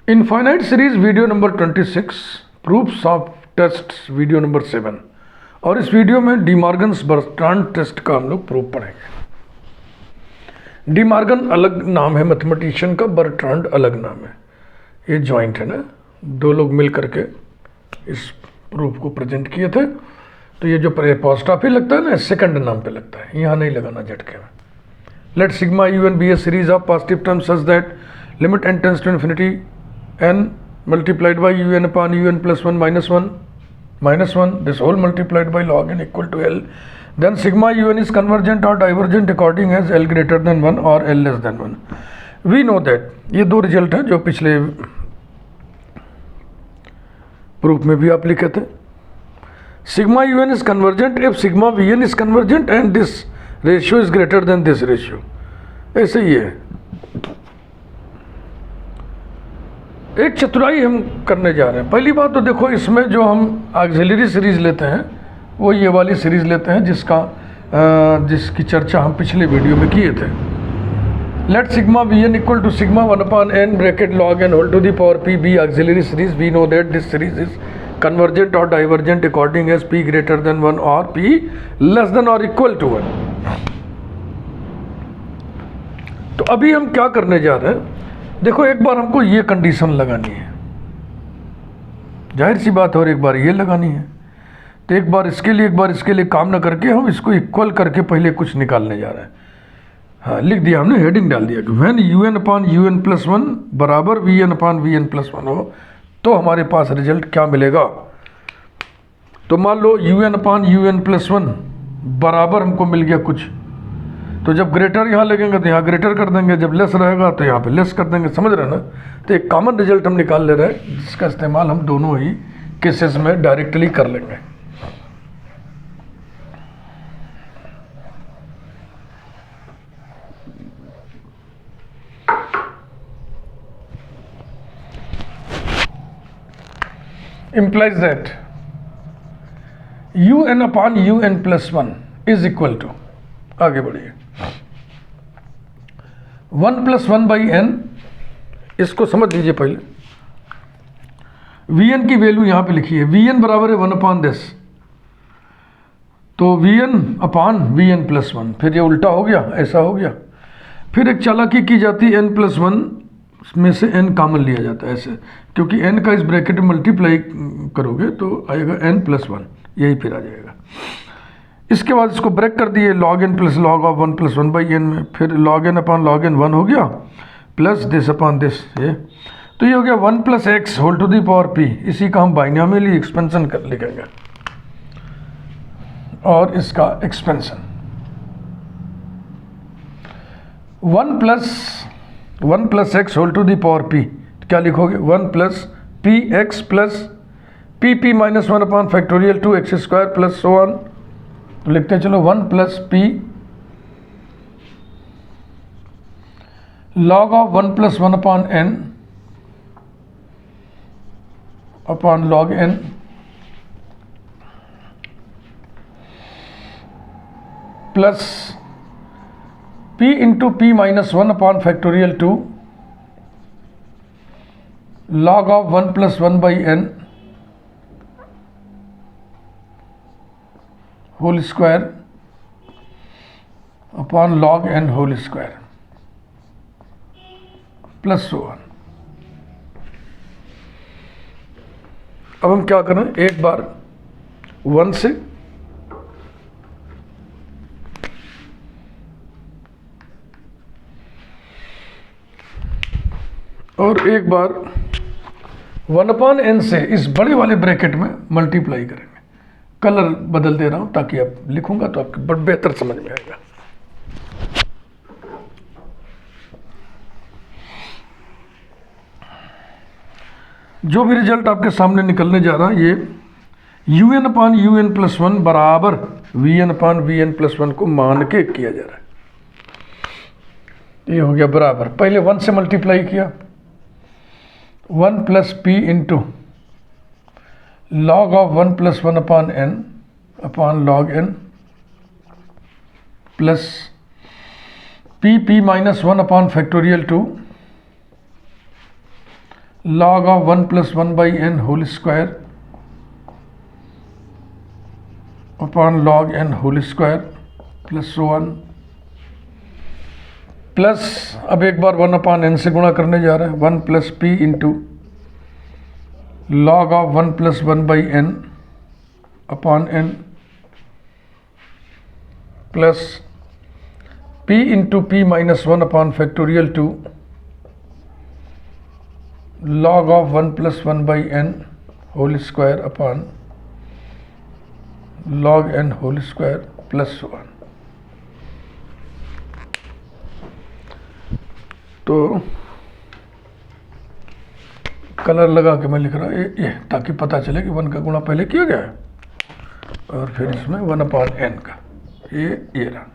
Infinite series video number 26, proofs of tests video number 7। और इस video में डीमॉर्गन्स Bertrand test का हम लोग प्रूफ पढ़ेंगे। डीमॉर्गन अलग नाम है मैथमेटिशियन का, बर्ट्रांड अलग नाम है। ये जॉइंट है ना, दो लोग मिल करके इस प्रूफ को प्रेजेंट किए थे। तो ये जो पॉजिटिव लगता है ना, सेकंड नाम पे लगता है, यहाँ नहीं लगाना झटके में। Let sigma u n B a series of positive terms such that limit n tends to infinity n multiplied by un upon un plus 1 minus 1 this whole multiplied by log n equal to L. Then sigma un is convergent or divergent according as L greater than 1 or L less than 1. We know that ये दो result हैं जो पिछले proof में भी आप लिखे थे। Sigma un is convergent if sigma vn is convergent and this ratio is greater than this ratio. ऐसे ही है। एक चतुराई हम करने जा रहे हैं। पहली बात तो देखो, इसमें जो हम ऑक्सिलरी सीरीज लेते हैं वो ये वाली सीरीज लेते हैं जिसकी चर्चा हम पिछले वीडियो में किए थे। Let sigma V N equal to sigma 1/n bracket log n whole to the power p be auxiliary series. We know that this series is convergent और divergent according as p greater than 1 और p less than और equal to 1। तो अभी हम क्या करने जा रहे हैं, देखो एक बार हमको ये कंडीशन लगानी है, जाहिर सी बात है, और एक बार ये लगानी है। तो एक बार इसके लिए काम ना करके हम इसको इक्वल करके पहले कुछ निकालने जा रहे हैं। हाँ, लिख दिया हमने, हेडिंग डाल दिया कि when un upon un plus 1 बराबर vn अपॉन vn प्लस 1 हो तो हमारे पास रिजल्ट क्या मिलेगा। तो मान लो un अपॉन un प्लस 1 बराबर हमको मिल गया कुछ, तो जब ग्रेटर यहाँ लगेंगे तो यहाँ ग्रेटर कर देंगे, जब लेस रहेगा तो यहाँ पे लेस कर देंगे। समझ रहे ना। तो एक कॉमन रिजल्ट हम निकाल ले रहे हैं जिसका इस्तेमाल हम दोनों ही केसेस में डायरेक्टली कर लेंगे। implies that un upon un plus 1 is equal to, आगे बढ़िए, 1 प्लस 1 बाई एन। इसको समझ लीजिए पहले। वी एन की वैल्यू यहाँ पे लिखी है, वी एन बराबर है 1/10। तो V N upon V N plus 1, फिर ये उल्टा हो गया, ऐसा हो गया। फिर एक चालाकी की जाती है, एन प्लस 1 में से एन कॉमन लिया जाता है ऐसे, क्योंकि एन का इस ब्रैकेट में मल्टीप्लाई करोगे तो आएगा एन प्लस 1, यही फिर आ जाएगा। इसके बाद इसको ब्रेक कर दिए log n plus log of 1 plus 1 by N में, फिर log n upon log n 1 हो गया प्लस दिस अपॉन दिस, ये तो ये हो गया 1 plus x whole to the power p। इसी का हम बाइनोमियली एक्सपेंशन कर लिखेंगे, और इसका expansion 1 plus x whole to the power p, क्या लिखोगे 1 plus p x plus p minus 1 upon factorial 2x square plus so on. तो लिखते हैं चलो 1 plus p log of 1 plus 1 upon n upon log n plus p into p minus 1 upon factorial 2 log of 1 plus 1 by n whole square upon log n whole square plus so on. अब हम क्या करें, एक बार 1 से और एक बार 1/n से इस बड़े वाले ब्रैकेट में मल्टीप्लाई करेंगे। कलर बदल दे रहा हूं ताकि आप लिखूंगा तो आपको बड़ा बेहतर समझ में आएगा। जो भी रिजल्ट आपके सामने निकलने जा रहा है, ये un अपॉन un प्लस 1 बराबर vn अपॉन vn प्लस 1 को मान के किया जा रहा है। ये हो गया बराबर, पहले 1 से मल्टीप्लाई किया, 1 plus P into log of 1 plus 1 upon n upon log n plus p minus 1 upon factorial 2 log of 1 plus 1 by n whole square upon log n whole square plus so on, plus अब एक बार 1 अपान n से गुणा करने जा रहे हैं, 1 plus P into log of 1 plus 1 by n upon n plus p into p minus 1 upon factorial 2 log of 1 plus 1 by n whole square upon log n whole square plus 1। तो colour लगा के मैं लिख रहा हूँ ये ताकि पता चले कि 1 का गुणा पहले किया गया है और फिर इसमें 1 अपॉन n का ये रहा।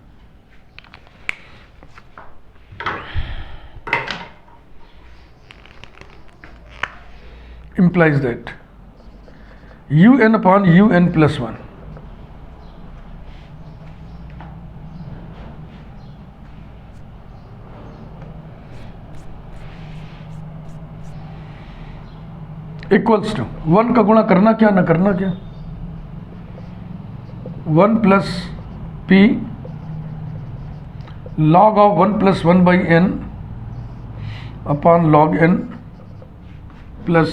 implies that un upon un plus 1 equals to 1 का गुणा करना क्या ना करना क्या, 1 plus p log of 1 plus 1 by n upon log n plus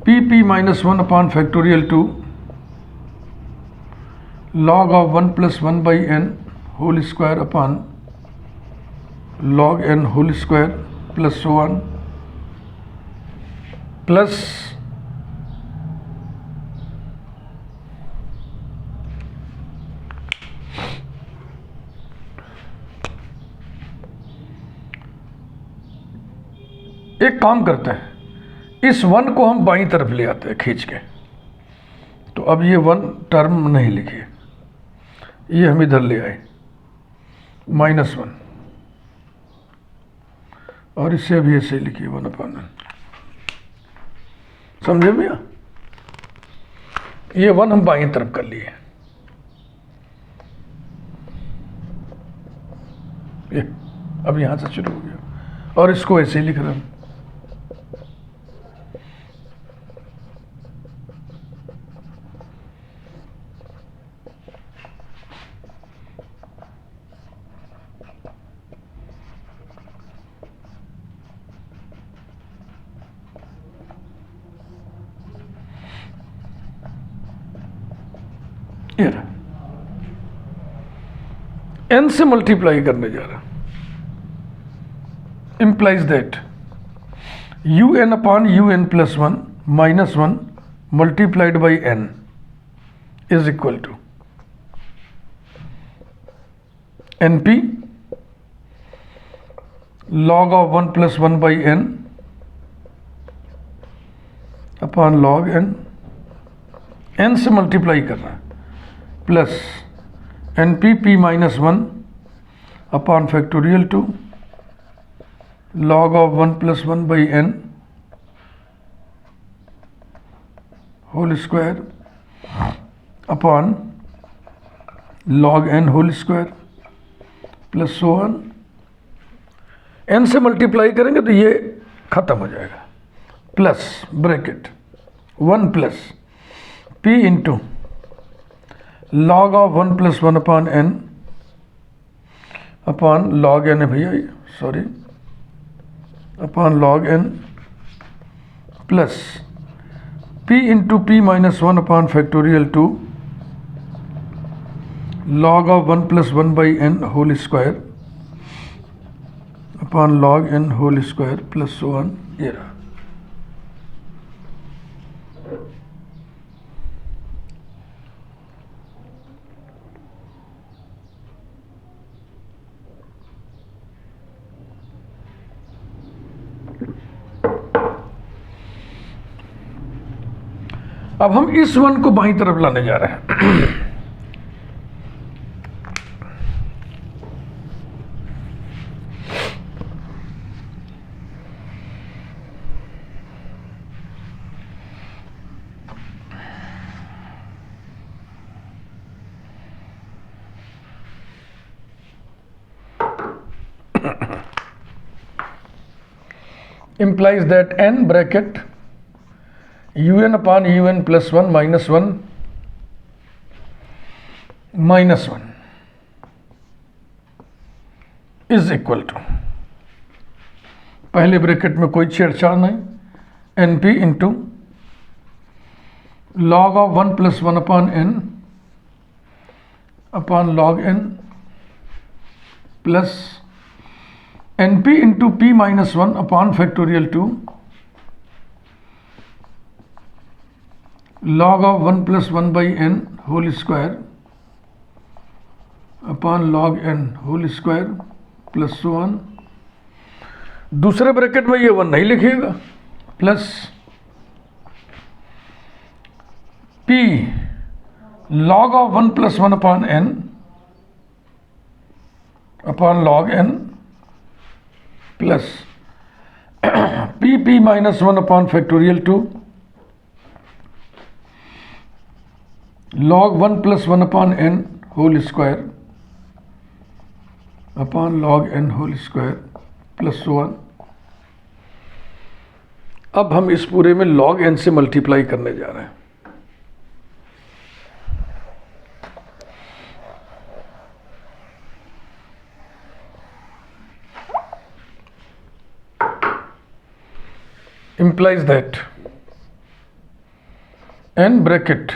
p minus 1 upon factorial 2 log of 1 plus 1 by n whole square upon log n whole square plus so on, plus एक काम करते हैं, इस 1 को हम बाईं तरफ ले आते हैं खींच के। तो अब ये 1 टर्म नहीं लिखिए, ये हम इधर ले आए -1 और इसे भी ऐसे लिखिए 1 अपॉन n। समझे भैया, ये 1 हम बाईं तरफ कर लिए, ये अब यहां से शुरू हो गया और इसको ऐसे लिख रहे हैं। n से मल्टीप्लाई करने जा रहा, implies that un upon un plus 1 minus 1 multiplied by n is equal to np log of 1 plus 1 by n upon log n से मल्टीप्लाई कर रहा है plus np p minus 1 upon factorial 2 log of 1 plus 1 by n whole square upon log n whole square plus so on। n से multiply करेंगे तो ये खत्म हो जाएगा, plus bracket 1 plus p into log of 1 plus 1 upon n upon log n है भैया, sorry upon log n plus p into p minus 1 upon factorial 2 log of 1 plus 1 by n whole square upon log n whole square plus so on, ये रहा। अब हम इस 1 को बाईं तरफ लाने जा रहे हैं। implies that n bracket un upon un plus 1 minus 1 minus 1 is equal to, पहले ब्रैकेट में कोई छेड़छाड़ नहीं, n p into log of 1 plus 1 upon n upon log n plus np into p minus 1 upon factorial 2 log of 1 plus 1 by n whole square upon log n whole square plus so on। दूसरे bracket में ये 1 नहीं लिखिएगा, plus p log of 1 plus 1 upon n upon log n plus p minus 1 upon factorial 2 log 1 plus 1 upon n whole square upon log n whole square plus so on। अब हम इस पूरे में log n से multiply करने जा रहे हैं। implies that n bracket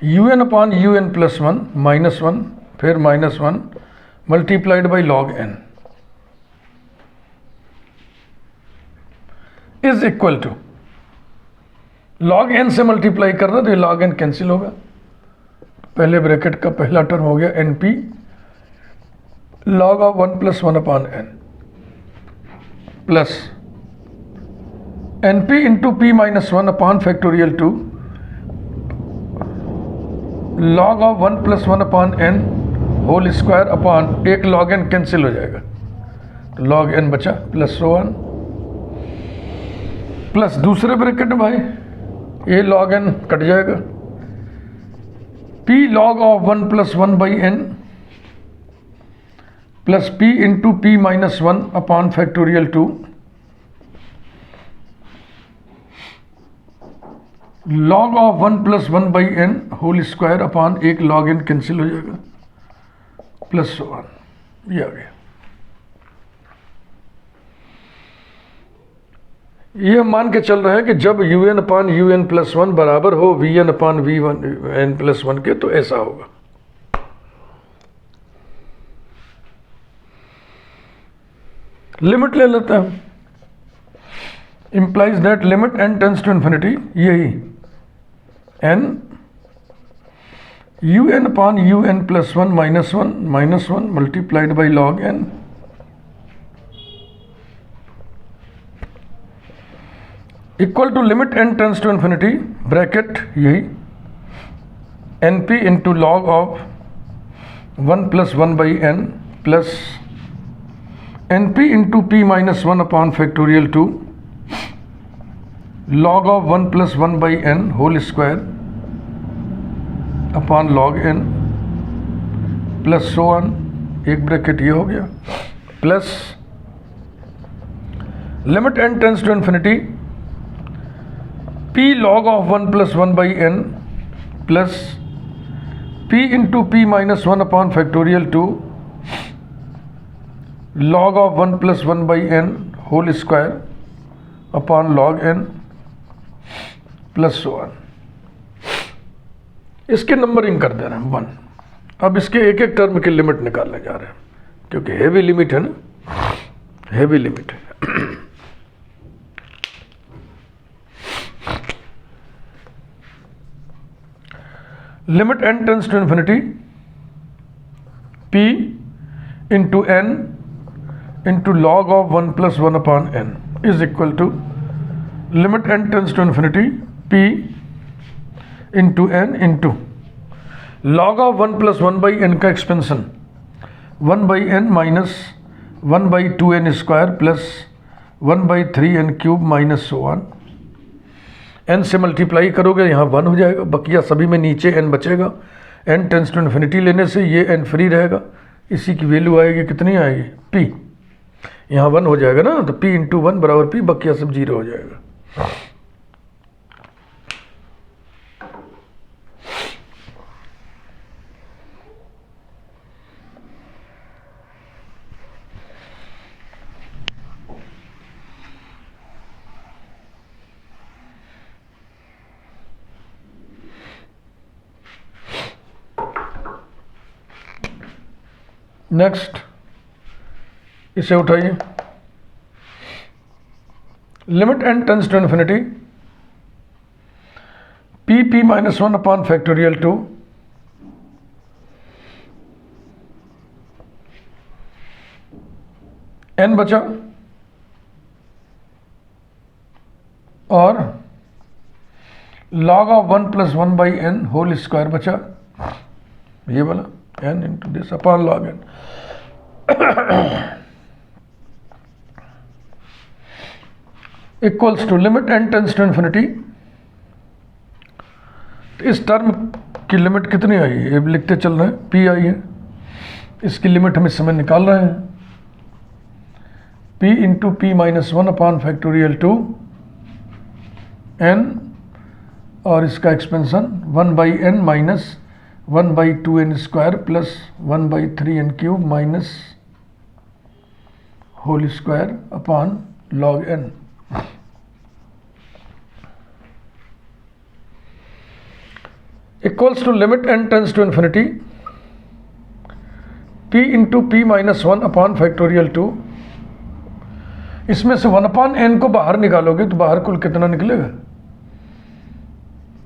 un upon un plus 1 minus 1 फिर minus 1 multiplied by log n is equal to, log n से मल्टीप्लाई करना तो ये log n कैंसिल होगा, पहले ब्रैकेट का पहला टर्म हो गया n p log of 1 plus 1 upon n plus np into p minus 1 upon factorial 2 log of 1 plus 1 upon n whole square upon एक log n कैंसिल हो जाएगा तो log n बचा प्लस so on, प्लस दूसरे bracket में भाई ये log n cut जाएगा, p log of 1 plus 1 by n plus p into p minus 1 upon factorial 2 log of 1 plus 1 by n whole square upon एक log n cancel हो जाएगा plus 1, ये आ गया। ये हम मान के चल रहे हैं कि जब un अपॉन un प्लस 1 बराबर हो vn अपॉन vn प्लस 1 के तो ऐसा होगा। लिमिट ले लेते हैं हम, implies that limit n tends to infinity, यही n un upon un plus 1 minus 1 multiplied by log n equal to limit n tends to infinity bracket यही np into log of 1 plus 1 by n plus np into p minus 1 upon factorial 2 log of 1 plus 1 by n whole square upon log n plus so on, एक bracket ये हो गया, plus limit n tends to infinity p log of 1 plus 1 by n plus p into p minus 1 upon factorial 2 log of 1 plus 1 by n whole square upon log n plus 1। इसके numbering कर दे रहे हैं 1। अब इसके एक एक term की limit निकालने जा रहे हैं क्योंकि हेवी लिमिट है ना, हेवी लिमिट है। Limit n tends to infinity p into n into log of 1 plus 1 upon n is equal to limit n tends to infinity p into n into log of 1 plus 1 by n का expansion 1 by n minus 1 by 2n square plus 1 by 3n cube minus 1। n से multiply करोगे यहाँ 1 हो जाएगा, बकिया सभी में नीचे n बचेगा। n टेंस टू इन्फिनिटी लेने से ये n फ्री रहेगा, इसी की वैल्यू आएगी कितनी आएगी p। यहाँ 1 हो जाएगा ना, तो p इंटू 1 बराबर p, बकिया सब 0 हो जाएगा। नेक्स्ट, इसे उठाइए। Limit n tends to infinity p minus 1 upon factorial 2 n बचा और log of 1 plus 1 by n whole square बचा, ये वाला n into this upon log n। Equals to limit n tends to infinity. इस term की limit कितनी आई है, ये लिखते चल रहे हैं, p आई है, इसकी लिमिट हम इस समय निकाल रहे हैं, p into p minus 1 upon factorial 2 n, और इसका expansion 1 by n minus 1 by 2n square plus 1 by 3n cube minus whole square upon log n। Equals to limit n tends to infinity p into p minus 1 upon factorial 2। इसमें से 1 upon n को बाहर निकालोगे तो बाहर कुल कितना निकलेगा,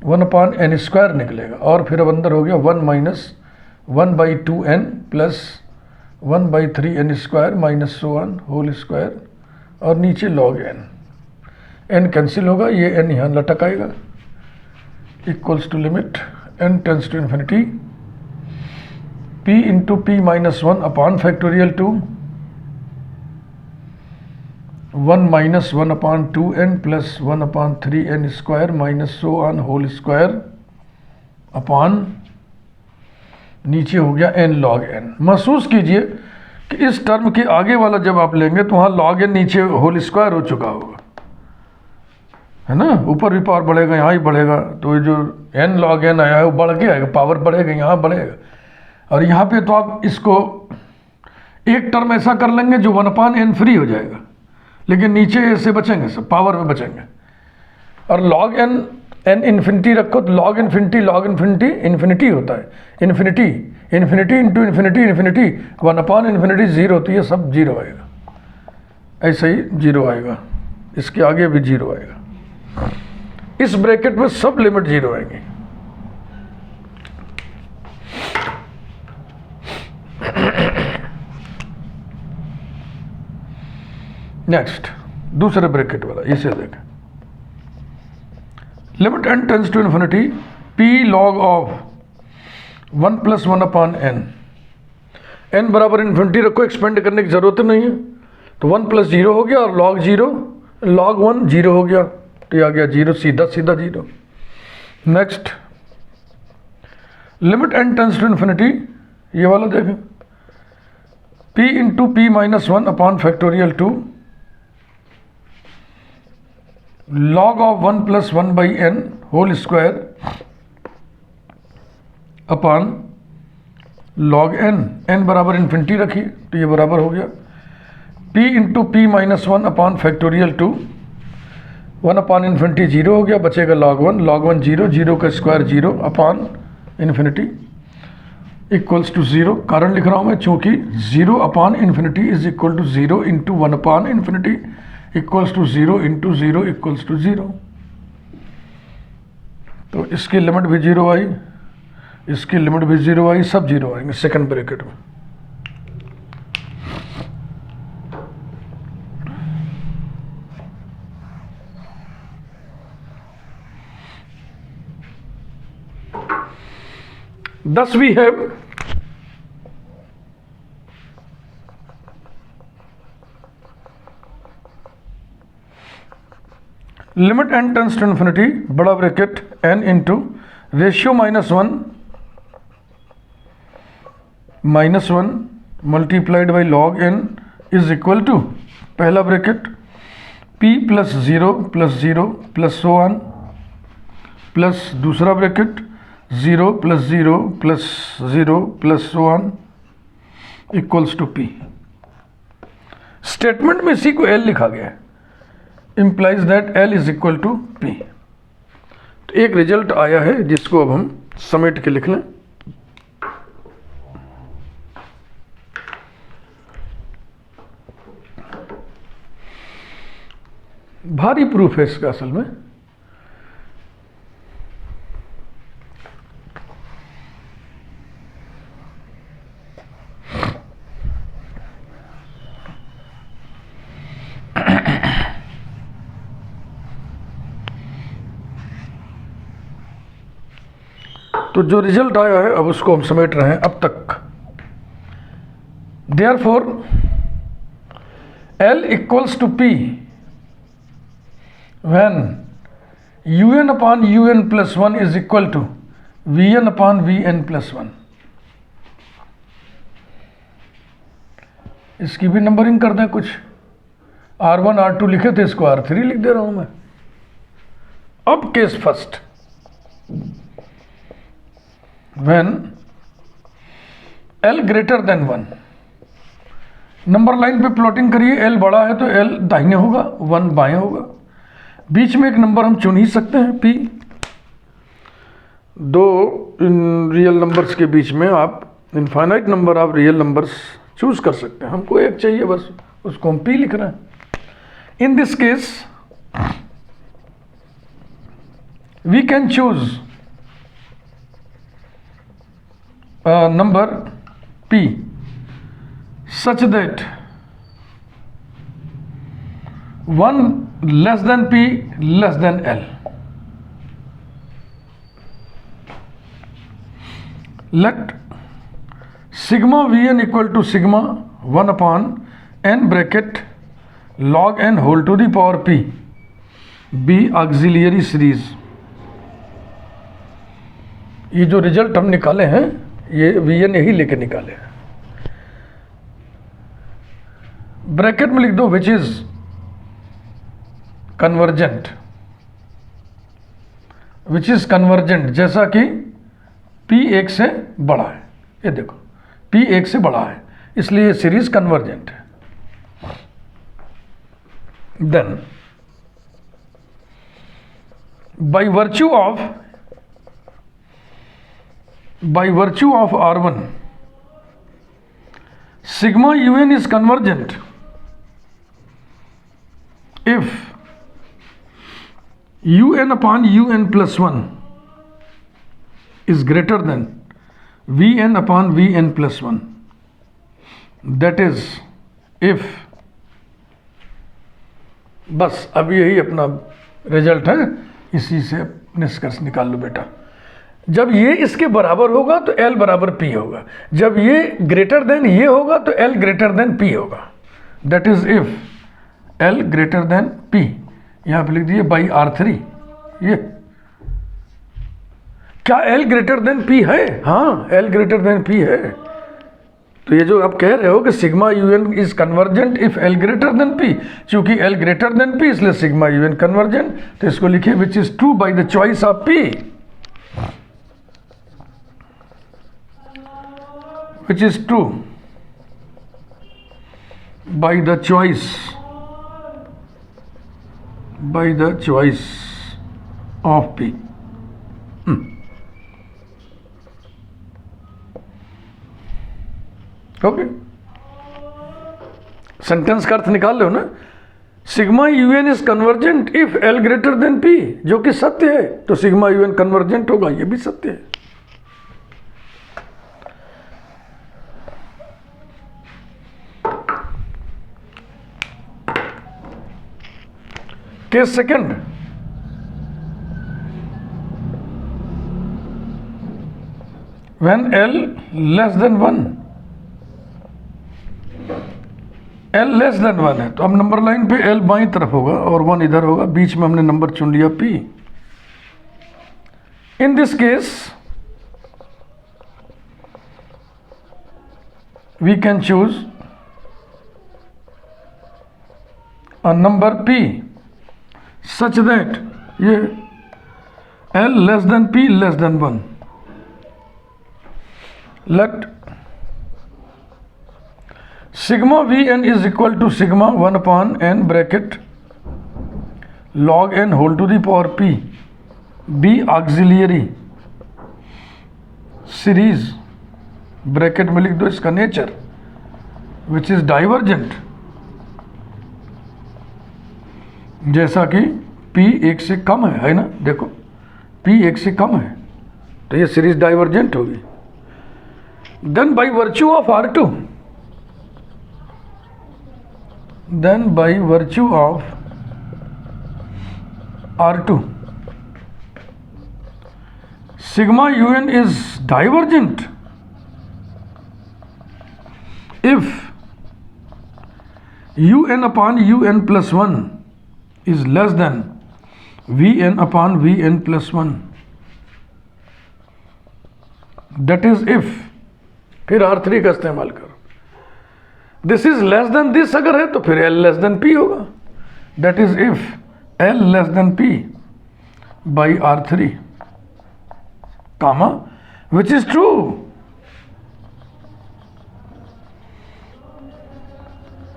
1 अपॉन n स्क्वायर निकलेगा, और फिर अब अंदर हो गया 1 minus 1 by 2n plus 1 by 3n square minus 1 whole square, और नीचे लॉग n कैंसिल होगा, ये n यहाँ लटक आएगा। Equals to limit n tends to infinity p into p minus 1 upon factorial 2 1 minus 1 upon 2n plus 1 upon 3n square minus 1 whole square upon नीचे हो गया n लॉग n। महसूस कीजिए कि इस टर्म के आगे वाला जब आप लेंगे तो वहाँ लॉग n नीचे होल स्क्वायर हो चुका होगा, है ना, ऊपर भी पावर बढ़ेगा, यहाँ ही बढ़ेगा, तो ये जो n लॉग n आया है वो बढ़ के आएगा, पावर बढ़ेगा, यहाँ बढ़ेगा। और यहाँ पे तो आप इसको एक टर्म ऐसा कर लेंगे जो 1 अपॉन n फ्री हो जाएगा, लेकिन नीचे ऐसे बचेंगे, सब पावर में बचेंगे। और log n इन्फिनिटी रखो तो log इन्फिनिटी इन्फिनिटी होता है, infinity into infinity 1 upon infinity 0, तो ये सब 0 आएगा, ऐसे ही 0 आएगा, इसके आगे भी 0 आएगा, इस ब्रैकेट में सब लिमिट 0 आएंगी। नेक्स्ट, दूसरे ब्रैकेट वाला, इसे देखें। Limit n tends to infinity p log of 1 plus 1 upon n बराबर इन्फिनिटी रखो, एक्सपेंड करने की जरूरत नहीं है, तो 1 प्लस 0 हो गया, और log 0 log 1 0 हो गया, तो ये आ गया 0, सीधा 0। Next, limit n tends to infinity, ये वाला देखें, p into p minus 1 upon factorial 2 log of 1 plus 1 by n whole square upon log n बराबर इन्फिनिटी रखिए, तो ये बराबर हो गया p into p minus 1 upon factorial 2 1 upon infinity 0 हो गया, बचेगा log 1 0 का square 0 upon infinity equals to 0। कारण लिख रहा हूँ मैं, चूंकि 0 upon infinity is equal to 0 into 1 upon infinity equals to 0 into 0 equals to 0। तो इसकी लिमिट भी 0 आई, इसकी लिमिट भी 0 आई, सब 0 आएंगे सेकंड ब्रैकेट में। Thus we have limit n tends to infinity बड़ा bracket n into ratio minus one multiplied by log n is equal to पहला bracket p plus 0 plus so on, plus दूसरा bracket 0 plus 0 plus so on equals to p। Statement में c को l लिखा गया है, implies that l is equal to p। तो एक result आया है जिसको अब हम समेट के लिख लें। भारी प्रूफ है इसका असल में। तो जो रिजल्ट आया है अब उसको हम समेट रहे हैं अब तक। Therefore L equals to P when un upon un plus 1 is equal to vn upon vn plus 1। इसकी भी नंबरिंग कर दें कुछ, R1 R2 लिखे थे, इसको R3 लिख दे रहा हूं मैं। अब case first, when L greater than 1, number line पे प्लॉटिंग करिए। L बड़ा है तो L दाहिने होगा, 1 बाएं होगा। बीच में एक नंबर हम चुन ही सकते हैं P। दो रियल नंबर्स के बीच में आप infinite number of real numbers choose कर सकते हैं। हमको एक चाहिए बस, उसको हम P लिख रहे हैं। In this case we can choose number P such that 1 less than P less than L। Let sigma Vn equal to sigma 1 upon n bracket log n whole to the power P be auxiliary series। ये जो result हम निकाले हैं ये Vn यही लेके निकाले हैं। ब्रैकेट में लिख दो विच इज कन्वर्जेंट, जैसा कि P 1 से बड़ा है। ये देखो P 1 से बड़ा है इसलिए सीरीज कन्वर्जेंट है। Then by virtue of R1 sigma un is convergent if un upon un plus 1 is greater than vn upon vn plus 1। that is if, बस अब यही अपना रिजल्ट है, इसी से निष्कर्ष निकाल लो बेटा। जब ये इसके बराबर होगा तो L बराबर P होगा, जब ये ग्रेटर देन ये होगा तो L ग्रेटर देन P होगा। That is if L greater than P। यहां पे लिख दिए बाई R3। ये क्या L ग्रेटर देन P है? हाँ L ग्रेटर देन P है। तो ये जो आप कह रहे हो कि sigma UN is convergent if L greater than P, चूंकि L ग्रेटर देन P इसलिए सिग्मा UN कन्वर्जेंट। तो इसको लिखिए which is true by the choice of P, which is true by the choice of P। Okay, sentence का अर्थ निकाल लो ना। Sigma UN is convergent if L greater than P, जो कि सत्य है, तो सिग्मा यूएन कन्वर्जेंट होगा, ये भी सत्य है। Case second, when L less than 1, L less than 1 है तो अब नंबर लाइन पे L बाईं तरफ होगा और 1 इधर होगा, बीच में हमने नंबर चुन लिया P। In this case we can choose a number p such that ये l less than p less than 1, let sigma vn is equal to sigma 1 upon n bracket log n whole to the power p be auxiliary series, bracket में लिख दो इसका nature, which is divergent, जैसा कि p 1 से कम है ना, देखो p 1 से कम है तो ये सीरीज डाइवर्जेंट होगी। Then by virtue of R2, then by virtue of R2 sigma un is divergent if un upon un plus 1 is less than vn upon vn plus 1, that is if, फिर R3 का इस्तेमाल करो, this is less than this अगर है तो फिर L less than P होगा, that is if L less than P by R3 comma which is true,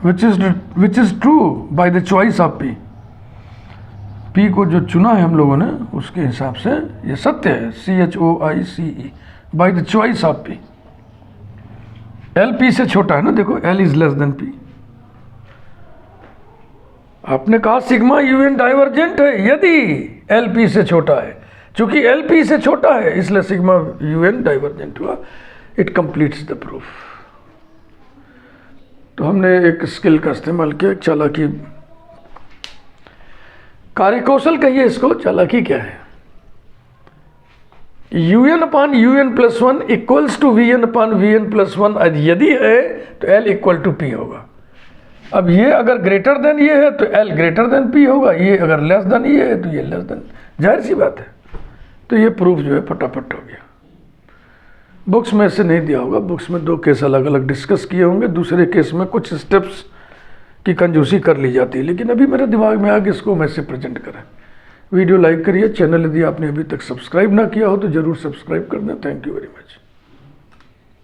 which is true by the choice of P, P को जो चुना है हम लोगों ने उसके हिसाब से ये सत्य है, CHOICE by the choice of P, L P से छोटा है ना, देखो L is less than P। आपने कहा सिग्मा UN डाइवर्जेंट है यदि L P से छोटा है, चूंकि L P से छोटा है इसलिए सिग्मा UN डाइवर्जेंट हुआ, इट कंप्लीट्स द प्रूफ। तो हमने एक स्किल का इस्तेमाल किया, चालाकी, कार्यकौशल कहिए इसको, चालाकी क्या है, UN upon UN plus 1 equals to VN upon VN plus 1 यदि है तो L इक्वल टू P होगा। अब ये अगर ग्रेटर देन ये है तो L ग्रेटर देन P होगा, ये अगर लेस देन ये है तो ये लेस देन, जाहिर सी बात है। तो ये प्रूफ जो है फटाफट हो गया। बुक्स में से नहीं दिया होगा, बुक्स में 2 केस अलग अलग डिस्कस किए होंगे, दूसरे केस में कुछ स्टेप्स की कंजूसी कर ली जाती है, लेकिन अभी मेरे दिमाग में आ गया इसको मैं से प्रेजेंट करें। वीडियो लाइक करिए, चैनल यदि आपने अभी तक सब्सक्राइब ना किया हो तो ज़रूर सब्सक्राइब कर दें। Thank you very much.